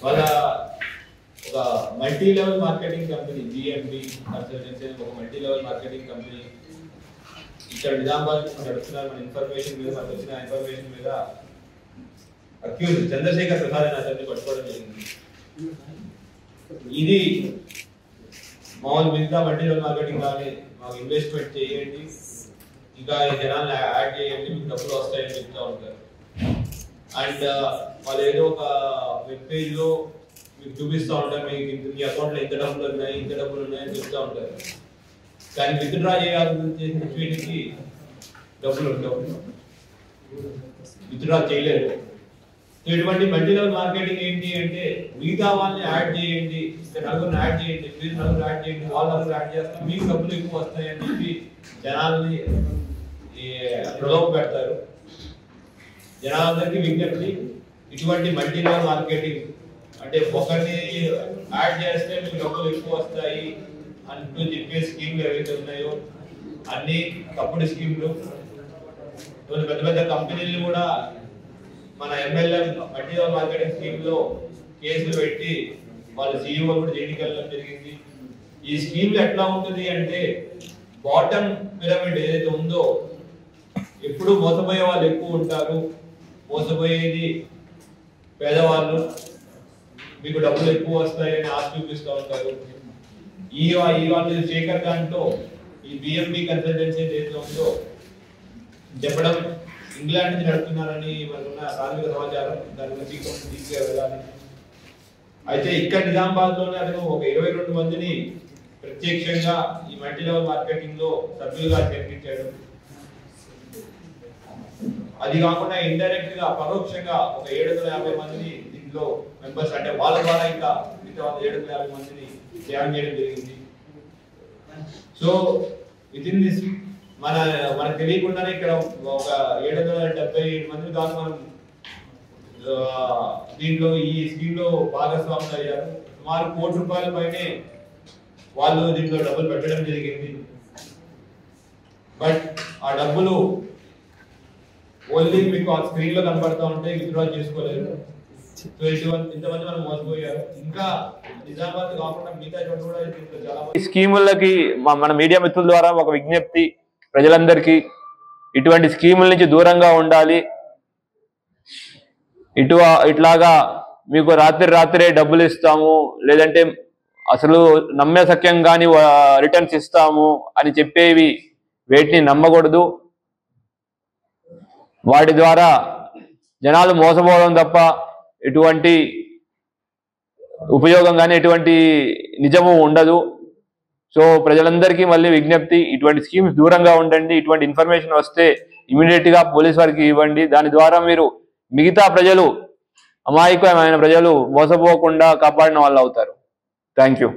వాళ్ళ ఒక multi level marketing company GMB consultancy ఒక మల్టీ లెవెల్ మార్కెటింగ్ కంపెనీ ఇక్కడ నిజామాబాద్ నడుస్తున్నారు. మన ఇన్ఫర్మేషన్ మీద మనకు వచ్చిన ఇన్ఫర్మేషన్ మీద అక్యూజ్ చంద్రశేఖర్ ప్రసాద్ అని అతన్ని పట్టుకోవడం జరిగింది. ఇది మామూలు మిగతా మల్టీ లెవెల్ మార్కెటింగ్ కానీ మాకు ఇన్వెస్ట్మెంట్ చేయండి, ఇంకా జనాలను యాడ్ చేయండి, మీకు డబ్బులు వస్తాయని చెప్తూ ఉంటారు. అండ్ వాళ్ళు ఏదో ఒక వెబ్ పేజ్ లో మీకు చూపిస్తూ ఉంటారు, మీకు మీ అకౌంట్లో ఇంత డబ్బులు ఉన్నాయని చెప్తూ ఉంటారు. కానీ విత్డ్రా చేయాల్సిన వీటికి డబ్బులు ఉండవు, విత్డ్రా చేయలేరు. ఇటువంటి మల్టీ లెవెల్ మార్కెటింగ్ ఏంటి అంటే మిగతా వాళ్ళని యాడ్ చేయండి, నలుగురిని యాడ్ చేయండి, మీరు నలుగురు యాడ్ చేయండి, వాళ్ళు నలుగురు యాడ్ చేస్తారు, మీకు డబ్బులు ఎక్కువ వస్తాయి అని చెప్పి జనాలని ప్రలోభ పెడతారు. జనాలందరికీ విజ్ఞప్తి, ఇటువంటి మల్టీ లెవెల్ మార్కెటింగ్ అంటే ఒకరిని యాడ్ చేస్తే మీకు డబ్బులు ఎక్కువ వస్తాయి అంటూ చెప్పే స్కీమ్లు ఏవైతే ఉన్నాయో అన్ని తప్పుడు స్కీమ్లు. పెద్ద పెద్ద కంపెనీలు కూడా మన MLM multi level marketing scheme లో కేసులు పెట్టి వాళ్ళ సీఈఓ కూడా జైలుకి వెళ్ళడం జరిగింది. ఈ స్కీమ్లు ఎట్లా ఉంటుంది అంటే బాటమ్ పిరమిడ్ ఏదైతే ఉందో ఎప్పుడు మోసపోయే వాళ్ళు ఎక్కువ ఉంటారు, మోసపోయేది పేదవాళ్ళు, మీకు డబ్బులు ఎక్కువ వస్తాయని ఆశ చూపిస్తూ ఉంటారు. ఈ వాళ్ళు శేఖర్ దాంట్లో ఈ బిఎంబి కన్సల్టెన్సీ ఏదైతే ఉందో చెప్పడం ఇంగ్లాండ్ నుంచి నడుపుతున్నారని మనకున్న ప్రాథమిక సమాచారం. దాని గురించి డీప్గా వెళ్ళాలి. అయితే ఇక్కడ నిజామాబాద్ లోనే అతను ఒక 22 మందిని ప్రత్యక్షంగా ఈ మల్టీ లెవెల్ మార్కెటింగ్ లో సభ్యులుగా చేర్పించాడు. అది కాకుండా ఇండైరెక్ట్ గా పరోక్షంగా ఒక 750 మందిని దీంట్లో మెంబర్స్ అంటే వాళ్ళ ద్వారా ఇంకా మిగతా 750 మందిని జాయిన్ చేయడం జరిగింది. సో విత్ ఇన్ దిస్ మనకు తెలియకుండానే ఇక్కడ ఒక 777 మంది దాకా మనం దీంట్లో ఈ స్కీమ్ లో భాగస్వాములు అయ్యారు. సుమారు ₹1 కోటి పైనే వాళ్ళు దీంట్లో డబ్బులు పెట్టడం జరిగింది. బట్ ఆ డబ్బులు ఓన్లీ మీకు ఆ స్క్రీన్ లో కనపడతా ఉంటే విత్డ్రా చేసుకోలేదు. సో ఇంతమంది మనం మోసపోయారు. ఇంకా నిజామాబాద్ కాకుండా మిగతా చోట కూడా చాలా స్కీములకి మన మీడియా మిత్రుల ద్వారా ఒక విజ్ఞప్తి, ప్రజలందరికీ ఇటువంటి స్కీముల నుంచి దూరంగా ఉండాలి. ఇట్లాగా మీకు రాత్రే డబ్బులు ఇస్తాము, లేదంటే అసలు నమ్మే సఖ్యం కానీ రిటర్న్స్ ఇస్తాము అని చెప్పేవి వేటిని నమ్మకూడదు. వాటి ద్వారా జనాలు మోసపోవడం తప్ప ఎటువంటి ఉపయోగం కానీ ఎటువంటి నిజము ఉండదు. సో ప్రజలందరికీ మళ్ళీ విజ్ఞప్తి, ఇటువంటి స్కీమ్స్ దూరంగా ఉండండి. ఇటువంటి ఇన్ఫర్మేషన్ వస్తే ఇమీడియట్ గా పోలీస్ వారికి ఇవ్వండి. దాని ద్వారా మీరు మిగతా ప్రజలు, అమాయకమైన ప్రజలు మోసపోకుండా కాపాడిన వాళ్ళు అవుతారు. Thank you.